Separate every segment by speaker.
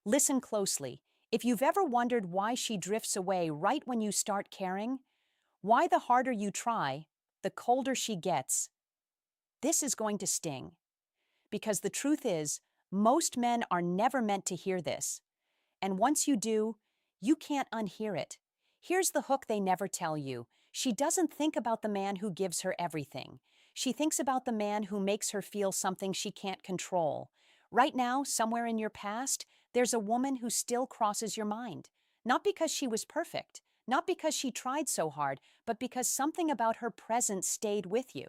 Speaker 1: Listen closely. If you've ever wondered why she drifts away right when you start caring, why the harder you try, the colder she gets, this is going to sting. Because the truth is, most men are never meant to hear this. And once you do, you can't unhear it. Here's the hook they never tell you. She doesn't think about the man who gives her everything. She thinks about the man who makes her feel something she can't control. Right now, somewhere in your past, there's a woman who still crosses your mind. Not because she was perfect, not because she tried so hard, but because something about her presence stayed with you.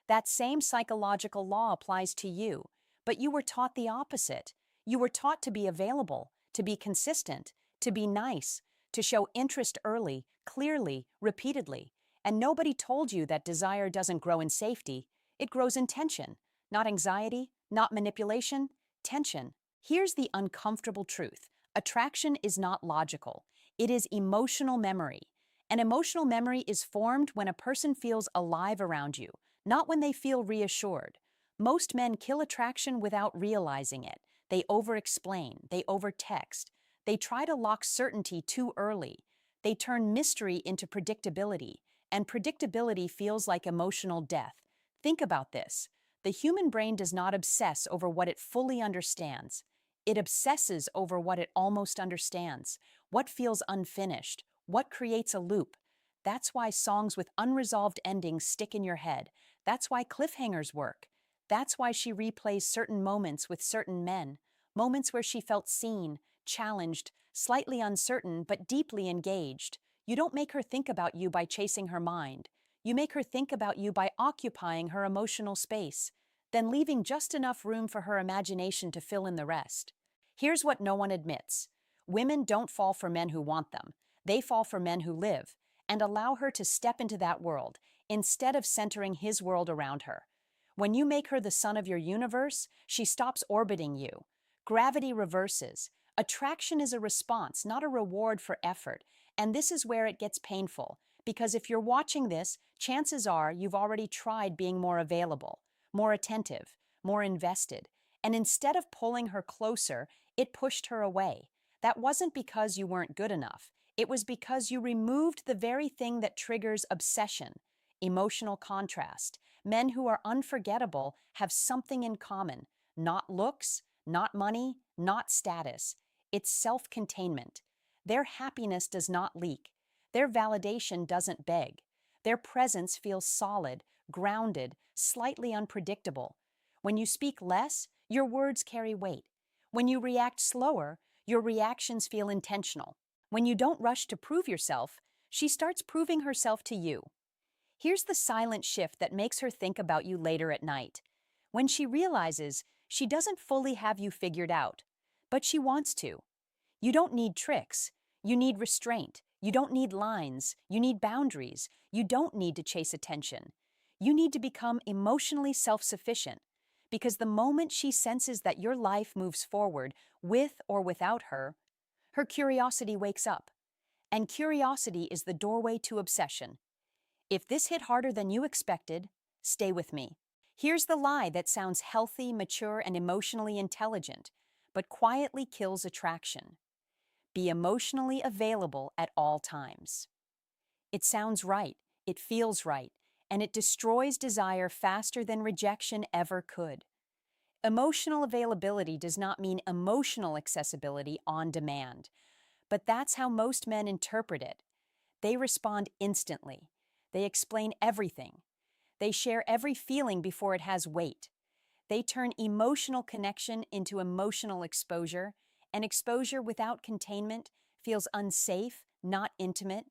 Speaker 1: That same psychological law applies to you, but you were taught the opposite. You were taught to be available, to be consistent, to be nice, to show interest early, clearly, repeatedly. And nobody told you that desire doesn't grow in safety. It grows in tension. Not anxiety, not manipulation, tension. Here's the uncomfortable truth. Attraction is not logical. It is emotional memory. And emotional memory is formed when a person feels alive around you, not when they feel reassured. Most men kill attraction without realizing it. They over-explain, they over-text, they try to lock certainty too early. They turn mystery into predictability, and predictability feels like emotional death. Think about this. The human brain does not obsess over what it fully understands. It obsesses over what it almost understands, what feels unfinished, what creates a loop. That's why songs with unresolved endings stick in your head. That's why cliffhangers work. That's why she replays certain moments with certain men, moments where she felt seen, challenged, slightly uncertain, but deeply engaged. You don't make her think about you by chasing her mind. You make her think about you by occupying her emotional space, then leaving just enough room for her imagination to fill in the rest. Here's what no one admits. Women don't fall for men who want them. They fall for men who live, and allow her to step into that world, instead of centering his world around her. When you make her the sun of your universe, she stops orbiting you. Gravity reverses. Attraction is a response, not a reward for effort. And this is where it gets painful, because if you're watching this, chances are you've already tried being more available, more attentive, more invested. And instead of pulling her closer, it pushed her away. That wasn't because you weren't good enough. It was because you removed the very thing that triggers obsession, emotional contrast. Men who are unforgettable have something in common. Not looks, not money, not status. It's self-containment. Their happiness does not leak. Their validation doesn't beg. Their presence feels solid, grounded, slightly unpredictable. When you speak less, your words carry weight. When you react slower, your reactions feel intentional. When you don't rush to prove yourself, she starts proving herself to you. Here's the silent shift that makes her think about you later at night. When she realizes she doesn't fully have you figured out, but she wants to. You don't need tricks. You need restraint. You don't need lines. You need boundaries. You don't need to chase attention. You need to become emotionally self-sufficient. Because the moment she senses that your life moves forward, with or without her, her curiosity wakes up. And curiosity is the doorway to obsession. If this hit harder than you expected, stay with me. Here's the lie that sounds healthy, mature, and emotionally intelligent, but quietly kills attraction. Be emotionally available at all times. It sounds right, it feels right, and it destroys desire faster than rejection ever could. Emotional availability does not mean emotional accessibility on demand, but that's how most men interpret it. They respond instantly. They explain everything. They share every feeling before it has weight. They turn emotional connection into emotional exposure, and exposure without containment feels unsafe, not intimate.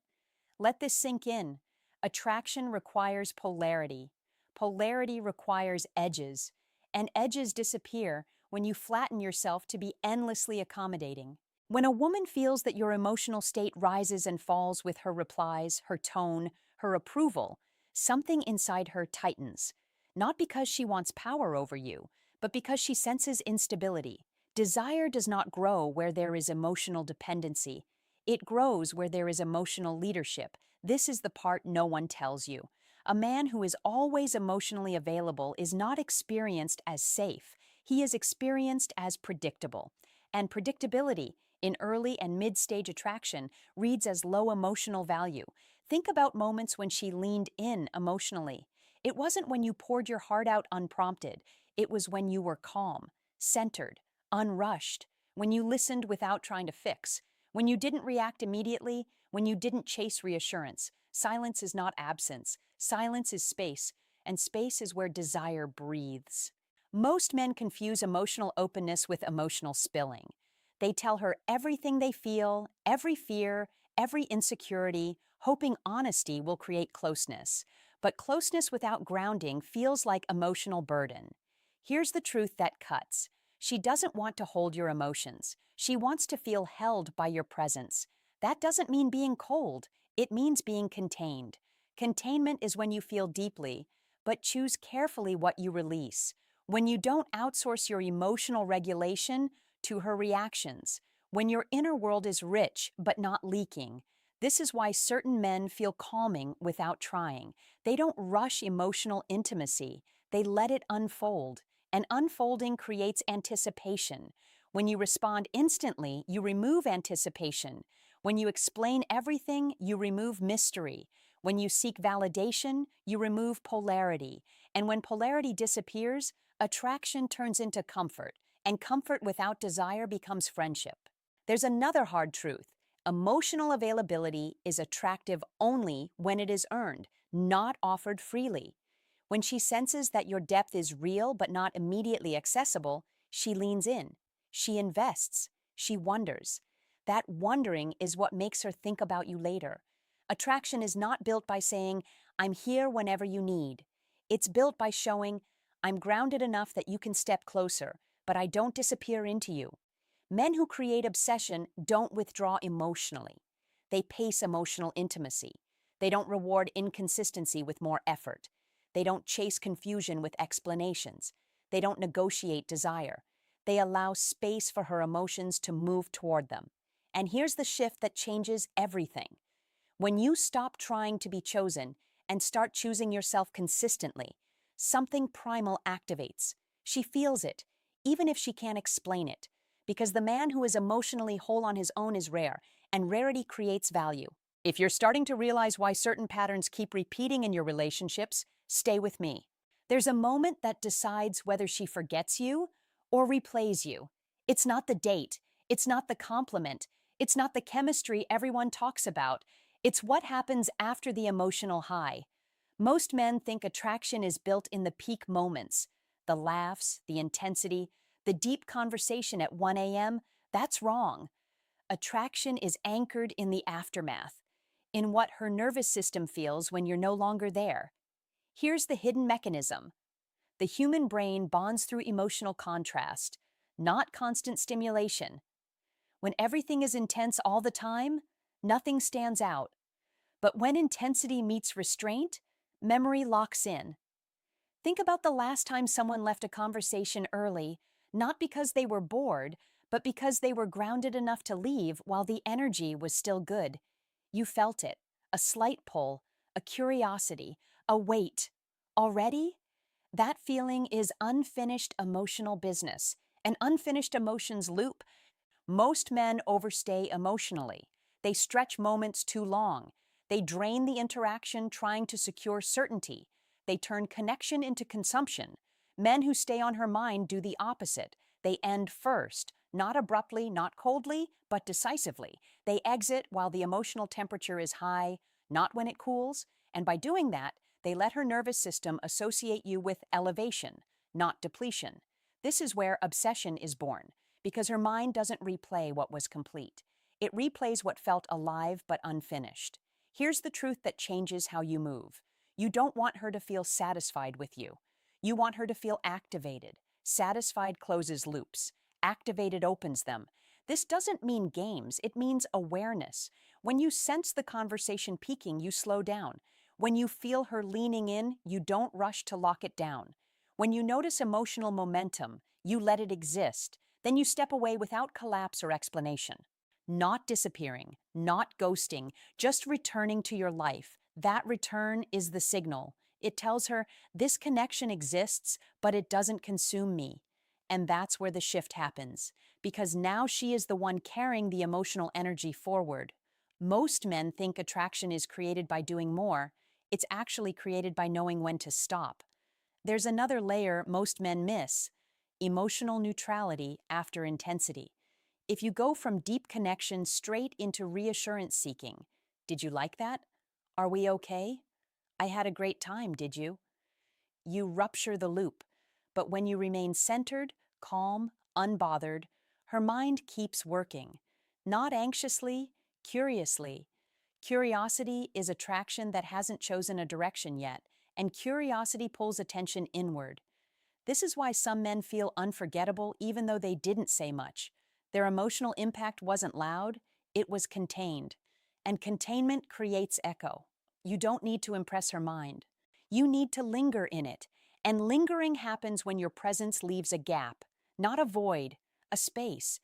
Speaker 1: Let this sink in. Attraction requires polarity. Polarity requires edges, and edges disappear when you flatten yourself to be endlessly accommodating. When a woman feels that your emotional state rises and falls with her replies, her tone, her approval, something inside her tightens. Not because she wants power over you, but because she senses instability. Desire does not grow where there is emotional dependency. It grows where there is emotional leadership. This is the part no one tells you. A man who is always emotionally available is not experienced as safe. He is experienced as predictable. And predictability in early and mid stage attraction reads as low emotional value. Think about moments when she leaned in emotionally. It wasn't when you poured your heart out unprompted, it was when you were calm, centered, unrushed, when you listened without trying to fix, when you didn't react immediately, when you didn't chase reassurance. Silence is not absence, silence is space, and space is where desire breathes. Most men confuse emotional openness with emotional spilling. They tell her everything they feel, every fear, every insecurity, hoping honesty will create closeness. But closeness without grounding feels like emotional burden. Here's the truth that cuts. She doesn't want to hold your emotions. She wants to feel held by your presence. That doesn't mean being cold. It means being contained. Containment is when you feel deeply, but choose carefully what you release. When you don't outsource your emotional regulation to her reactions. When your inner world is rich but not leaking. This is why certain men feel calming without trying. They don't rush emotional intimacy. They let it unfold. And unfolding creates anticipation. When you respond instantly, you remove anticipation. When you explain everything, you remove mystery. When you seek validation, you remove polarity. And when polarity disappears, attraction turns into comfort, and comfort without desire becomes friendship. There's another hard truth. Emotional availability is attractive only when it is earned, not offered freely. When she senses that your depth is real but not immediately accessible, she leans in. She invests. She wonders. That wondering is what makes her think about you later. Attraction is not built by saying, I'm here whenever you need. It's built by showing, I'm grounded enough that you can step closer, but I don't disappear into you. Men who create obsession don't withdraw emotionally. They pace emotional intimacy. They don't reward inconsistency with more effort. They don't chase confusion with explanations. They don't negotiate desire. They allow space for her emotions to move toward them. And here's the shift that changes everything. When you stop trying to be chosen and start choosing yourself consistently, something primal activates. She feels it, even if she can't explain it, because the man who is emotionally whole on his own is rare, and rarity creates value. If you're starting to realize why certain patterns keep repeating in your relationships, stay with me. There's a moment that decides whether she forgets you or replays you. It's not the date. It's not the compliment. It's not the chemistry everyone talks about. It's what happens after the emotional high. Most men think attraction is built in the peak moments. The laughs, the intensity, the deep conversation at 1 a.m. That's wrong. Attraction is anchored in the aftermath, in what her nervous system feels when you're no longer there. Here's the hidden mechanism. The human brain bonds through emotional contrast, not constant stimulation. When everything is intense all the time, nothing stands out. But when intensity meets restraint, memory locks in. Think about the last time someone left a conversation early, not because they were bored, but because they were grounded enough to leave while the energy was still good. You felt it, a slight pull, a curiosity, a weight. Already? That feeling is unfinished emotional business. An unfinished emotions loop. Most men overstay emotionally. They stretch moments too long. They drain the interaction trying to secure certainty. They turn connection into consumption. Men who stay on her mind do the opposite. They end first, not abruptly, not coldly, but decisively. They exit while the emotional temperature is high, not when it cools, and by doing that, they let her nervous system associate you with elevation, not depletion. This is where obsession is born, because her mind doesn't replay what was complete. It replays what felt alive but unfinished. Here's the truth that changes how you move. You don't want her to feel satisfied with you. You want her to feel activated. Satisfied closes loops. Activated opens them. This doesn't mean games, it means awareness. When you sense the conversation peaking, you slow down. When you feel her leaning in, you don't rush to lock it down. When you notice emotional momentum, you let it exist. Then you step away without collapse or explanation. Not disappearing, not ghosting, just returning to your life. That return is the signal. It tells her, this connection exists, but it doesn't consume me. And that's where the shift happens. because now she is the one carrying the emotional energy forward. Most men think attraction is created by doing more. It's actually created by knowing when to stop. There's another layer most men miss: emotional neutrality after intensity. If you go from deep connection straight into reassurance seeking, did you like that? Are we okay? I had a great time, did you? You rupture the loop. But when you remain centered, calm, unbothered, her mind keeps working. Not anxiously, curiously. Curiosity is attraction that hasn't chosen a direction yet, and curiosity pulls attention inward. This is why some men feel unforgettable even though they didn't say much. Their emotional impact wasn't loud, it was contained. And containment creates echo. You don't need to impress her mind. You need to linger in it. And lingering happens when your presence leaves a gap, not a void, a space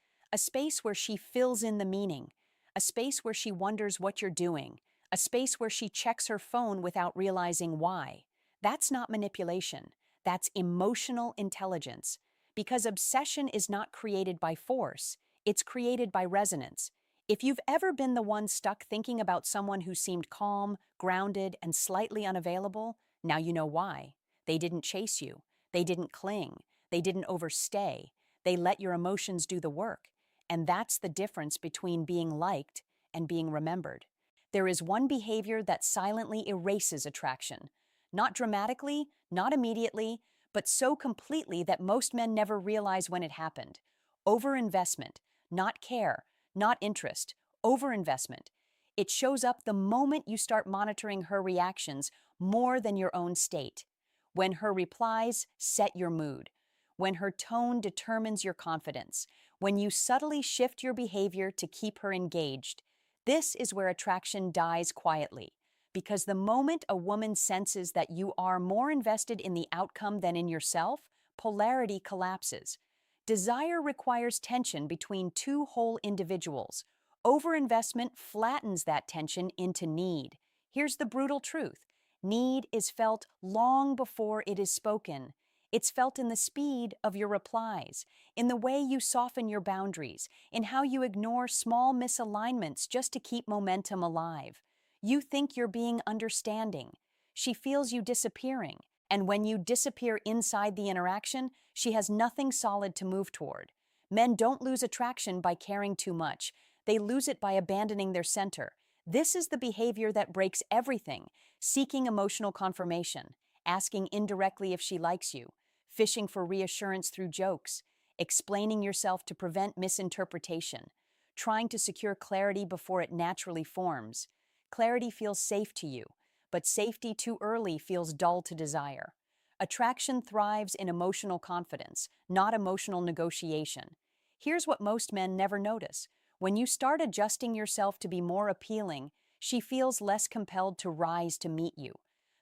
Speaker 1: where she fills in the meaning, a space where she wonders what you're doing, a space where she checks her phone without realizing why. That's not manipulation. That's emotional intelligence. Because obsession is not created by force, it's created by resonance. If you've ever been the one stuck thinking about someone who seemed calm, grounded, and slightly unavailable, now you know why. They didn't chase you. They didn't cling. They didn't overstay. They let your emotions do the work. And that's the difference between being liked and being remembered. There is one behavior that silently erases attraction. Not dramatically, not immediately, but so completely that most men never realize when it happened. Overinvestment, not care, not interest, overinvestment. It shows up the moment you start monitoring her reactions more than your own state. When her replies set your mood. When her tone determines your confidence. When you subtly shift your behavior to keep her engaged. This is where attraction dies quietly. Because the moment a woman senses that you are more invested in the outcome than in yourself, polarity collapses. Desire requires tension between two whole individuals. Overinvestment flattens that tension into need. Here's the brutal truth. Need is felt long before it is spoken. It's felt in the speed of your replies, in the way you soften your boundaries, in how you ignore small misalignments just to keep momentum alive. You think you're being understanding. She feels you disappearing. And when you disappear inside the interaction, she has nothing solid to move toward. Men don't lose attraction by caring too much. They lose it by abandoning their center. This is the behavior that breaks everything: seeking emotional confirmation, asking indirectly if she likes you, fishing for reassurance through jokes, explaining yourself to prevent misinterpretation, trying to secure clarity before it naturally forms. Clarity feels safe to you, but safety too early feels dull to desire. Attraction thrives in emotional confidence, not emotional negotiation. Here's what most men never notice. When you start adjusting yourself to be more appealing, she feels less compelled to rise to meet you.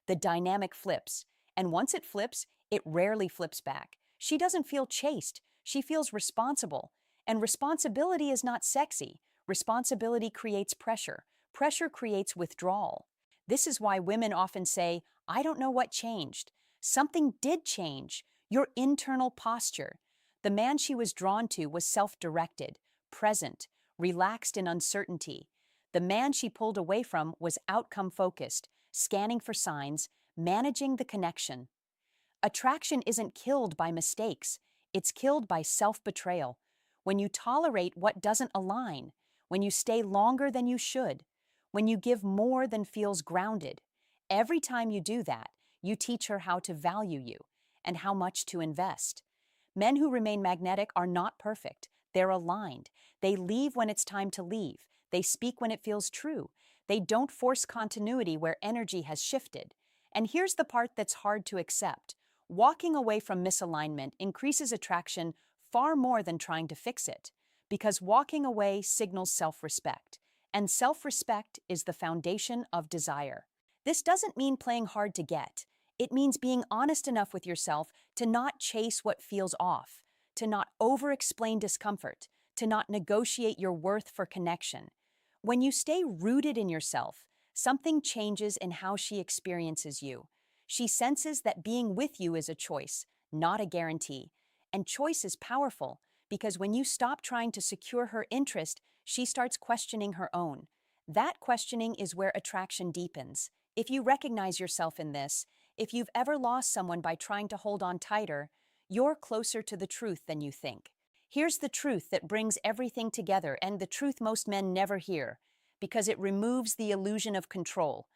Speaker 1: The dynamic flips, and once it flips, it rarely flips back. She doesn't feel chased, she feels responsible. And responsibility is not sexy. Responsibility creates pressure. Pressure creates withdrawal. This is why women often say, I don't know what changed. Something did change. Your internal posture. The man she was drawn to was self-directed, present, relaxed in uncertainty. The man she pulled away from was outcome-focused, scanning for signs, managing the connection. Attraction isn't killed by mistakes. It's killed by self-betrayal. When you tolerate what doesn't align, when you stay longer than you should, when you give more than feels grounded. Every time you do that, you teach her how to value you and how much to invest. Men who remain magnetic are not perfect. They're aligned. They leave when it's time to leave. They speak when it feels true. They don't force continuity where energy has shifted. And here's the part that's hard to accept. Walking away from misalignment increases attraction far more than trying to fix it, because walking away signals self-respect, and self-respect is the foundation of desire. This doesn't mean playing hard to get. It means being honest enough with yourself to not chase what feels off, to not over-explain discomfort, to not negotiate your worth for connection. When you stay rooted in yourself, something changes in how she experiences you. She senses that being with you is a choice, not a guarantee. And choice is powerful Because when you stop trying to secure her interest, she starts questioning her own. That questioning is where attraction deepens. If you recognize yourself in this, if you've ever lost someone by trying to hold on tighter, you're closer to the truth than you think. Here's the truth that brings everything together, and the truth most men never hear, because it removes the illusion of control.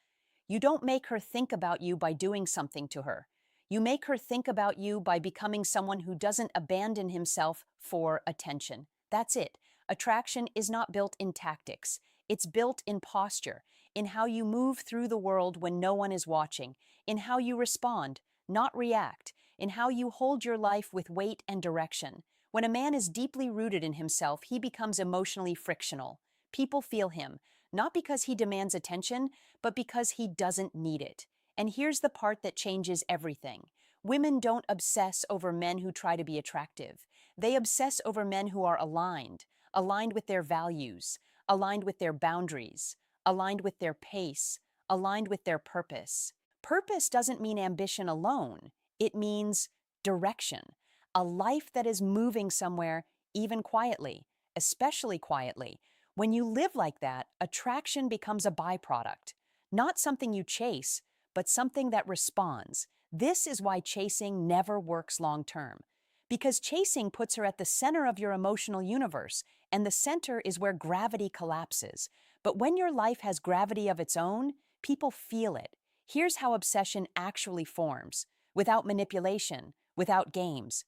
Speaker 1: You don't make her think about you by doing something to her. You make her think about you by becoming someone who doesn't abandon himself for attention. That's it. Attraction is not built in tactics. It's built in posture, in how you move through the world when no one is watching, in how you respond, not react, in how you hold your life with weight and direction. When a man is deeply rooted in himself, he becomes emotionally frictional. People feel him, not because he demands attention, but because he doesn't need it. And here's the part that changes everything. Women don't obsess over men who try to be attractive. They obsess over men who are aligned, aligned with their values, aligned with their boundaries, aligned with their pace, aligned with their purpose. Purpose doesn't mean ambition alone. It means direction, a life that is moving somewhere, even quietly, especially quietly. When you live like that, attraction becomes a byproduct, not something you chase, but something that responds. This is why chasing never works long term. Because chasing puts her at the center of your emotional universe, and the center is where gravity collapses. But when your life has gravity of its own, people feel it. Here's how obsession actually forms, without manipulation, without games.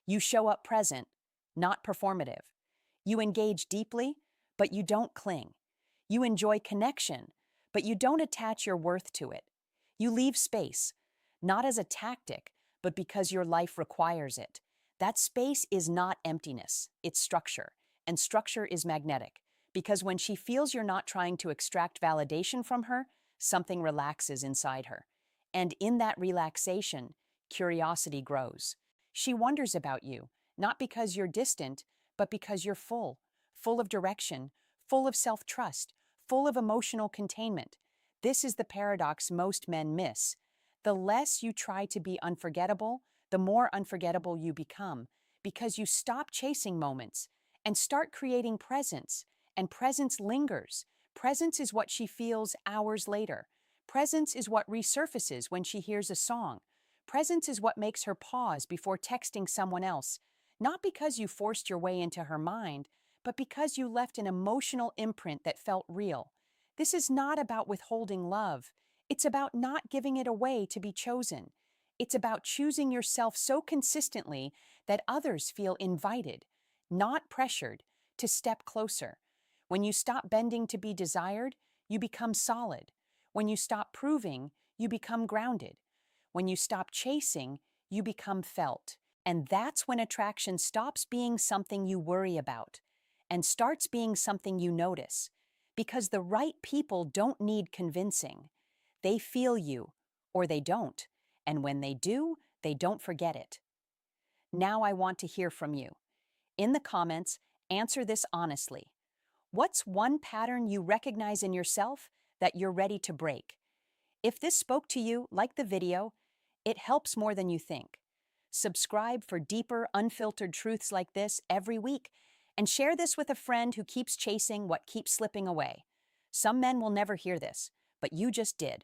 Speaker 1: You show up present, not performative. You engage deeply, but you don't cling. You enjoy connection, but you don't attach your worth to it. You leave space, not as a tactic, but because your life requires it. That space is not emptiness, it's structure, and structure is magnetic, because when she feels you're not trying to extract validation from her, something relaxes inside her. And in that relaxation, curiosity grows. She wonders about you, not because you're distant, but because you're full of direction, full of self-trust, full of emotional containment. This is the paradox most men miss. The less you try to be unforgettable, the more unforgettable you become, because you stop chasing moments and start creating presence, and presence lingers. Presence is what she feels hours later. Presence is what resurfaces when she hears a song. Presence is what makes her pause before texting someone else, not because you forced your way into her mind, but because you left an emotional imprint that felt real. This is not about withholding love. It's about not giving it away to be chosen. It's about choosing yourself so consistently that others feel invited, not pressured, to step closer. When you stop bending to be desired, you become solid. When you stop proving, you become grounded. When you stop chasing, you become felt. And that's when attraction stops being something you worry about and starts being something you notice. Because the right people don't need convincing. They feel you, or they don't. And when they do, they don't forget it. Now I want to hear from you. In the comments, answer this honestly. What's one pattern you recognize in yourself that you're ready to break? If this spoke to you, like the video, it helps more than you think. Subscribe for deeper, unfiltered truths like this every week, and share this with a friend who keeps chasing what keeps slipping away. Some men will never hear this, but you just did.